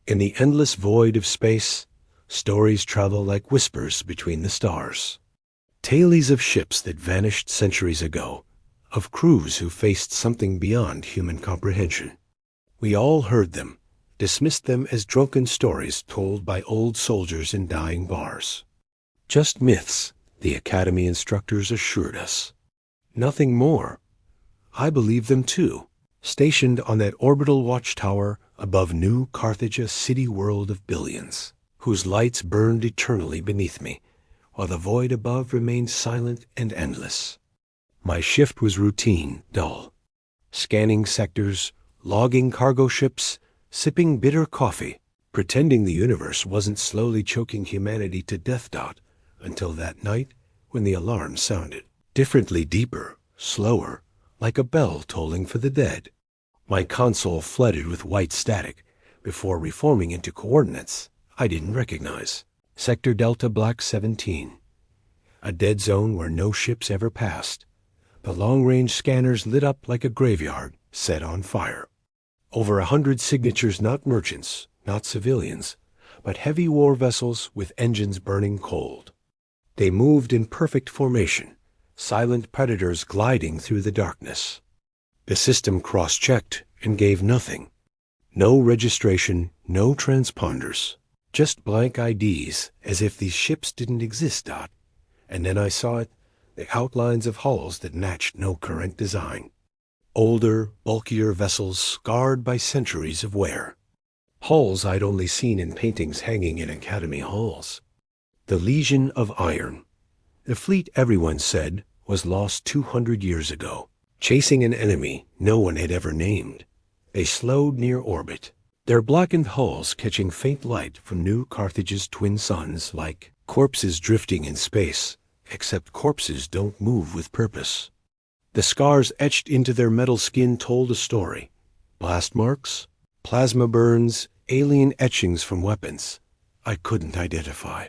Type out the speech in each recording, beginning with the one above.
In the endless void of space, stories travel like whispers between the stars. Tales of ships that vanished centuries ago, of crews who faced something beyond human comprehension. We all heard them, dismissed them as drunken stories told by old soldiers in dying bars. Just myths, the academy instructors assured us. Nothing more. I believed them too, stationed on that orbital watchtower above New Carthage, a city world of billions, whose lights burned eternally beneath me, while the void above remained silent and endless. My shift was routine, dull. Scanning sectors, logging cargo ships, sipping bitter coffee, pretending the universe wasn't slowly choking humanity to death until that night when the alarm sounded. Differently, deeper, slower, like a bell tolling for the dead. My console flooded with white static before reforming into coordinates I didn't recognize. Sector Delta Black 17. A dead zone where no ships ever passed. The long-range scanners lit up like a graveyard set on fire. Over 100 signatures, not merchants, not civilians, but heavy war vessels with engines burning cold. They moved in perfect formation, silent predators gliding through the darkness. The system cross-checked and gave nothing. No registration, no transponders, just blank IDs, as if these ships didn't exist. And then I saw it, the outlines of hulls that matched no current design. Older, bulkier vessels scarred by centuries of wear. Hulls I'd only seen in paintings hanging in academy halls. The Legion of Iron. The fleet everyone said was lost 200 years ago, chasing an enemy no one had ever named. They slowed near orbit, their blackened hulls catching faint light from New Carthage's twin suns like corpses drifting in space, except corpses don't move with purpose. The scars etched into their metal skin told a story. Blast marks, plasma burns, alien etchings from weapons I couldn't identify.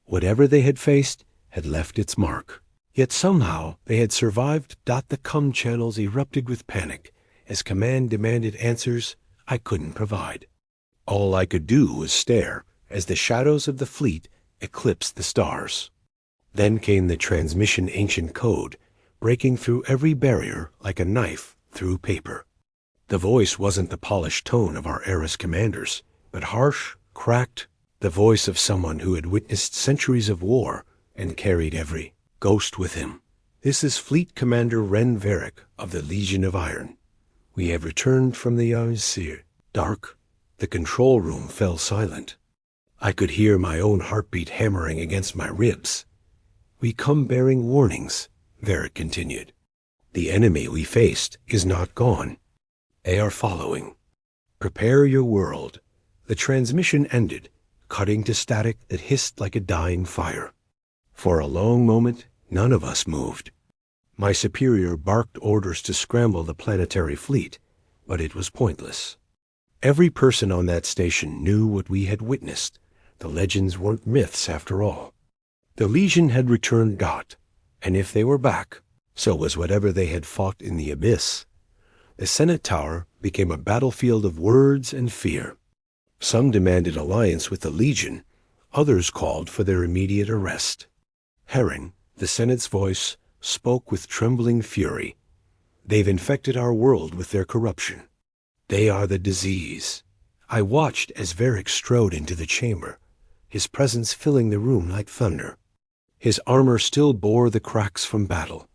Whatever they had faced had left its mark. Yet somehow they had survived. The comm channels erupted with panic as command demanded answers I couldn't provide. All I could do was stare as the shadows of the fleet eclipsed the stars. Then came the transmission ancient code, breaking through every barrier like a knife through paper. The voice wasn't the polished tone of our era's commanders, but harsh, cracked, the voice of someone who had witnessed centuries of war and carried every ghost with him. This is Fleet Commander Ren Varric of the Legion of Iron. We have returned from the Yamsir. Dark. The control room fell silent. I could hear my own heartbeat hammering against my ribs. We come bearing warnings, Varric continued. The enemy we faced is not gone. They are following. Prepare your world. The transmission ended, cutting to static that hissed like a dying fire. For a long moment, none of us moved. My superior barked orders to scramble the planetary fleet, but it was pointless. Every person on that station knew what we had witnessed. The legends weren't myths after all. The Legion had returned, and if they were back, so was whatever they had fought in the abyss. The Senate Tower became a battlefield of words and fear. Some demanded alliance with the Legion, others called for their immediate arrest. Herring, the Senate's voice, spoke with trembling fury. They've infected our world with their corruption. They are the disease. I watched as Varric strode into the chamber, his presence filling the room like thunder. His armor still bore the cracks from battle.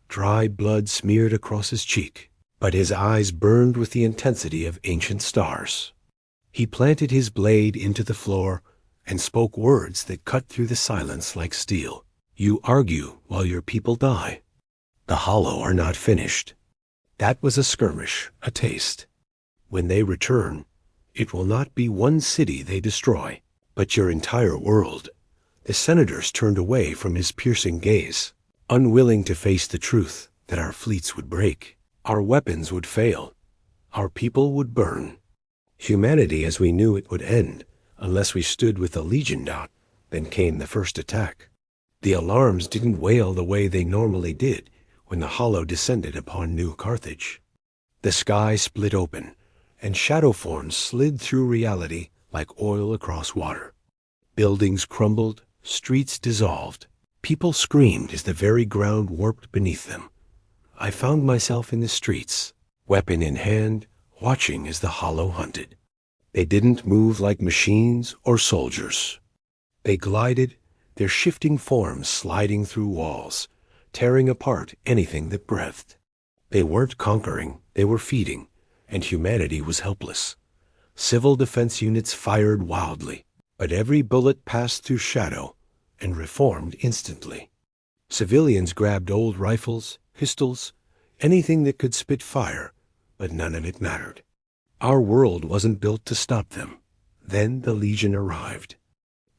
Dry blood smeared across his cheek, but his eyes burned with the intensity of ancient stars. He planted his blade into the floor and spoke words that cut through the silence like steel. You argue while your people die. The hollow are not finished. That was a skirmish, a taste. When they return, it will not be one city they destroy, but your entire world. The senators turned away from his piercing gaze, unwilling to face the truth that our fleets would break, our weapons would fail, our people would burn. Humanity as we knew it would end, unless we stood with the Legion. Then came the first attack. The alarms didn't wail the way they normally did when the hollow descended upon New Carthage. The sky split open, and shadow forms slid through reality like oil across water. Buildings crumbled, streets dissolved. People screamed as the very ground warped beneath them. I found myself in the streets, weapon in hand, watching as the Hollow hunted. They didn't move like machines or soldiers. They glided, their shifting forms sliding through walls, tearing apart anything that breathed. They weren't conquering, they were feeding, and humanity was helpless. Civil defense units fired wildly, but every bullet passed through shadow and reformed instantly. Civilians grabbed old rifles, pistols, anything that could spit fire, but none of it mattered. Our world wasn't built to stop them. Then the Legion arrived.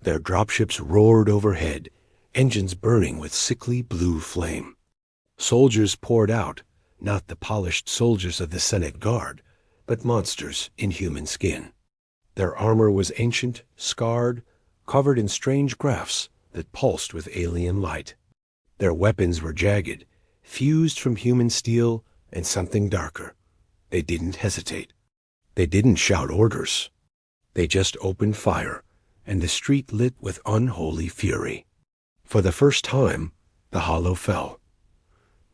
Their dropships roared overhead, engines burning with sickly blue flame. Soldiers poured out, not the polished soldiers of the Senate Guard, but monsters in human skin. Their armor was ancient, scarred, covered in strange grafts that pulsed with alien light. Their weapons were jagged, fused from human steel and something darker. They didn't hesitate. They didn't shout orders. They just opened fire, and the street lit with unholy fury. For the first time, the Hollow fell.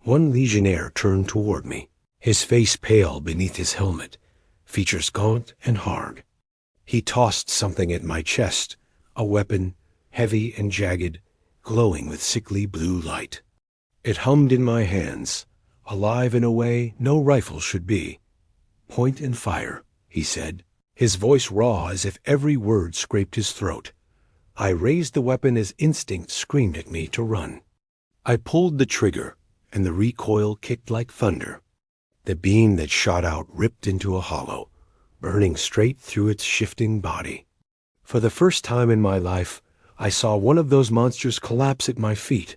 One legionnaire turned toward me, his face pale beneath his helmet, features gaunt and hard. He tossed something at my chest, a weapon, heavy and jagged, glowing with sickly blue light. It hummed in my hands, alive in a way no rifle should be. "Point and fire," he said, his voice raw as if every word scraped his throat. I raised the weapon as instinct screamed at me to run. I pulled the trigger, and the recoil kicked like thunder. The beam that shot out ripped into a hollow, burning straight through its shifting body. For the first time in my life, I saw one of those monsters collapse at my feet.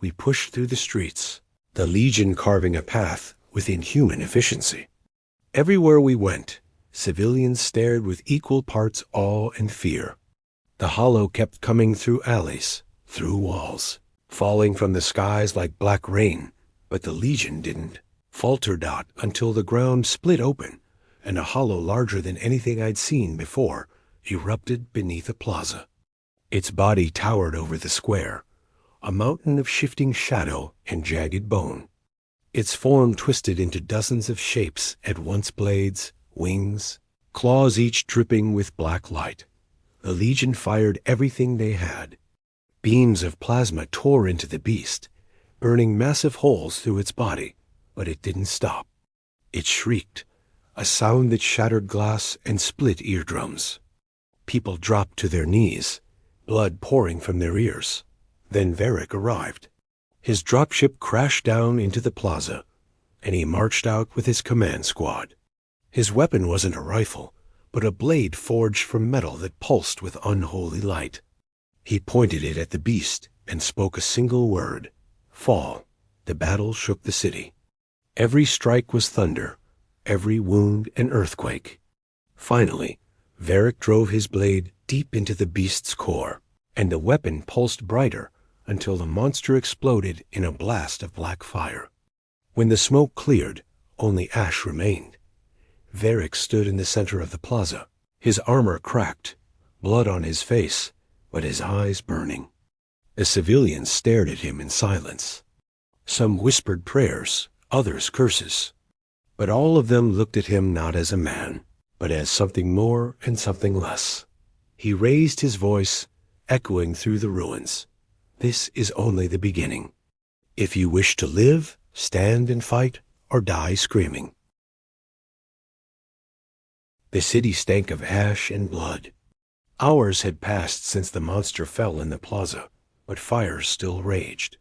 We pushed through the streets, the Legion carving a path with inhuman efficiency. Everywhere we went, civilians stared with equal parts awe and fear. The Hollow kept coming through alleys, through walls, falling from the skies like black rain, but the Legion didn't. Faltered out until the ground split open, and a Hollow larger than anything I'd seen before erupted beneath a plaza. Its body towered over the square, a mountain of shifting shadow and jagged bone. Its form twisted into dozens of shapes at once, blades, wings, claws, each dripping with black light. The Legion fired everything they had. Beams of plasma tore into the beast, burning massive holes through its body, but it didn't stop. It shrieked, a sound that shattered glass and split eardrums. People dropped to their knees, blood pouring from their ears. Then Varric arrived. His dropship crashed down into the plaza, and he marched out with his command squad. His weapon wasn't a rifle, but a blade forged from metal that pulsed with unholy light. He pointed it at the beast and spoke a single word: fall. The battle shook the city. Every strike was thunder, every wound an earthquake. Finally, Varric drove his blade deep into the beast's core, and the weapon pulsed brighter until the monster exploded in a blast of black fire. When the smoke cleared, only ash remained. Varric stood in the center of the plaza, his armor cracked, blood on his face, but his eyes burning. The civilians stared at him in silence. Some whispered prayers, others curses. But all of them looked at him not as a man, but as something more and something less. He raised his voice, echoing through the ruins. This is only the beginning. If you wish to live, stand and fight, or die screaming. The city stank of ash and blood. Hours had passed since the monster fell in the plaza, but fires still raged.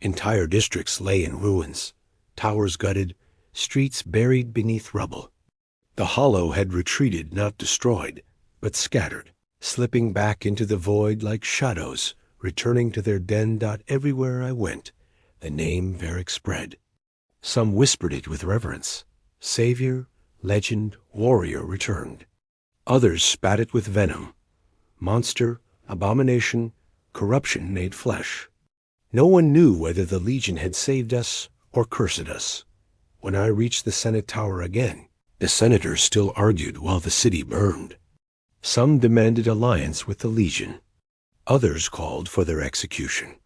Entire districts lay in ruins, towers gutted, streets buried beneath rubble. The Hollow had retreated, not destroyed, but scattered, slipping back into the void like shadows, returning to their den. Everywhere I went, the name Varric spread. Some whispered it with reverence. Savior, legend, warrior returned. Others spat it with venom. Monster, abomination, corruption made flesh. No one knew whether the Legion had saved us or cursed us. When I reached the Senate Tower again, the senators still argued while the city burned. Some demanded alliance with the Legion. Others called for their execution.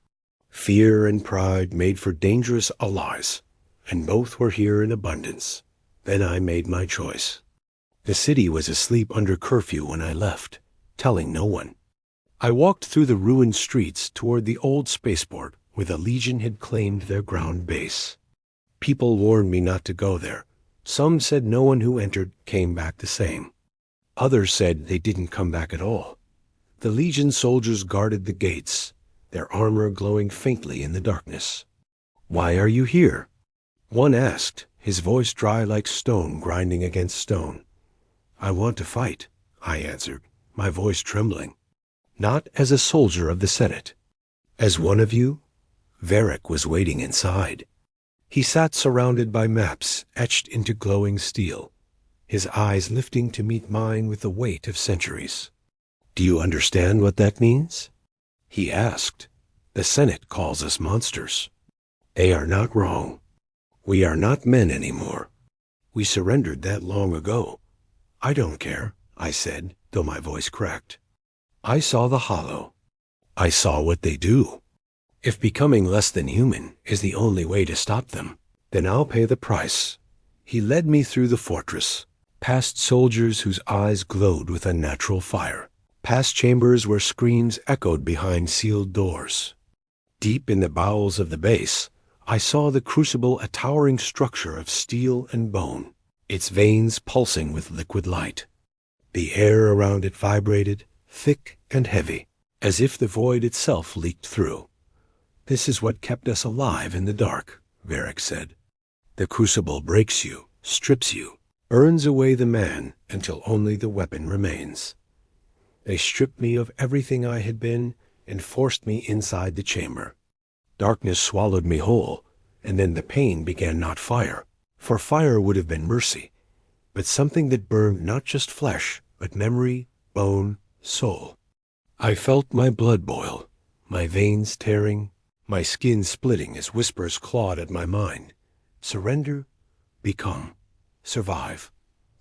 Fear and pride made for dangerous allies, and both were here in abundance. Then I made my choice. The city was asleep under curfew when I left, telling no one. I walked through the ruined streets toward the old spaceport where the Legion had claimed their ground base. People warned me not to go there. Some said no one who entered came back the same. Others said they didn't come back at all. The Legion soldiers guarded the gates, their armor glowing faintly in the darkness. "Why are you here?" one asked, his voice dry like stone grinding against stone. "I want to fight," I answered, my voice trembling. "Not as a soldier of the Senate. As one of you?" Varric was waiting inside. He sat surrounded by maps etched into glowing steel, his eyes lifting to meet mine with the weight of centuries. "Do you understand what that means?" he asked. "The Senate calls us monsters. They are not wrong. We are not men anymore. We surrendered that long ago." "I don't care," I said, though my voice cracked. "I saw the Hollow. I saw what they do. If becoming less than human is the only way to stop them, then I'll pay the price." He led me through the fortress, past soldiers whose eyes glowed with unnatural fire, past chambers where screams echoed behind sealed doors. Deep in the bowels of the base, I saw the Crucible, a towering structure of steel and bone, its veins pulsing with liquid light. The air around it vibrated, thick and heavy, as if the void itself leaked through. "This is what kept us alive in the dark," Varric said. "The Crucible breaks you, strips you, burns away the man until only the weapon remains. They stripped me of everything I had been and forced me inside the chamber. Darkness swallowed me whole, and then the pain began, not fire, for fire would have been mercy, but something that burned not just flesh, but memory, bone, soul. I felt my blood boil, my veins tearing, my skin splitting as whispers clawed at my mind. Surrender, become, survive.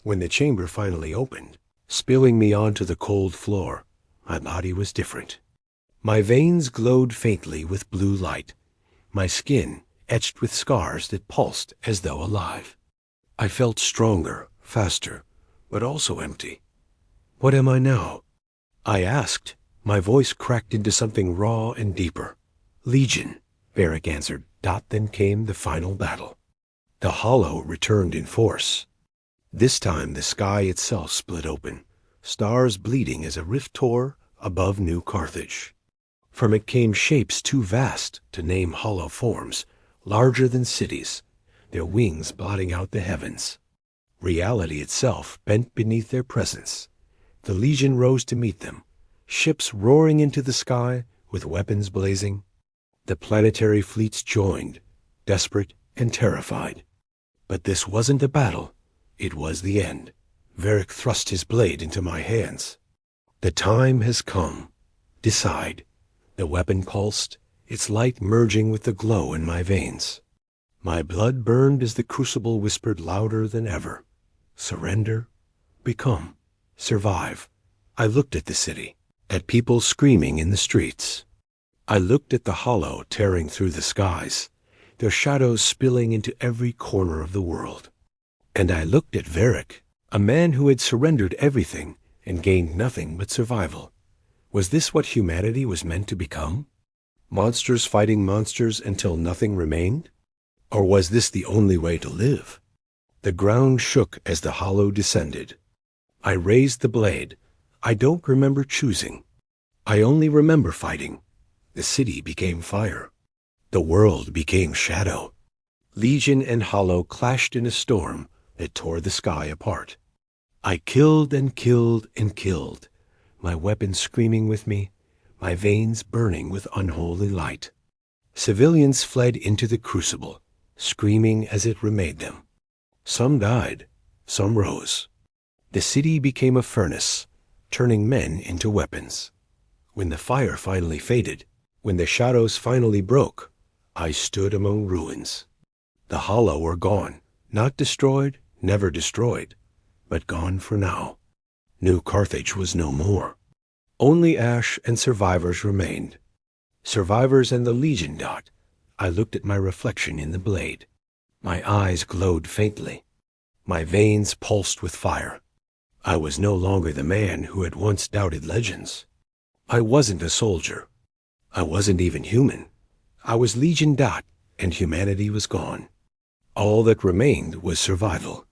When the chamber finally opened, spilling me onto the cold floor, my body was different. My veins glowed faintly with blue light, my skin etched with scars that pulsed as though alive. I felt stronger, faster, but also empty. "What am I now?" I asked. My voice cracked into something raw and deeper. "Legion," Varric answered. Then came the final battle. The Hollow returned in force. This time the sky itself split open, stars bleeding as a rift tore above New Carthage. From it came shapes too vast to name hollow forms, larger than cities, their wings blotting out the heavens. Reality itself bent beneath their presence. The Legion rose to meet them, ships roaring into the sky with weapons blazing. The planetary fleets joined, desperate and terrified. But this wasn't a battle. It was the end. Varric thrust his blade into my hands. "The time has come. Decide." The weapon pulsed, its light merging with the glow in my veins. My blood burned as the Crucible whispered louder than ever. "Surrender, become, survive." I looked at the city, at people screaming in the streets. I looked at the Hollow tearing through the skies, their shadows spilling into every corner of the world. And I looked at Varric, a man who had surrendered everything and gained nothing but survival. Was this what humanity was meant to become? Monsters fighting monsters until nothing remained? Or was this the only way to live? The ground shook as the Hollow descended. I raised the blade. I don't remember choosing. I only remember fighting. The city became fire. The world became shadow. Legion and Hollow clashed in a storm that tore the sky apart. I killed and killed and killed, my weapon screaming with me, my veins burning with unholy light. Civilians fled into the Crucible, screaming as it remade them. Some died, some rose. The city became a furnace, turning men into weapons. When the fire finally faded, when the shadows finally broke, I stood among ruins. The Hollow were gone, not destroyed, never destroyed, but gone for now. New Carthage was no more. Only ash and survivors remained. Survivors and the Legion dot. I looked at my reflection in the blade. My eyes glowed faintly. My veins pulsed with fire. I was no longer the man who had once doubted legends. I wasn't a soldier. I wasn't even human. I was Legion dot, and humanity was gone. All that remained was survival.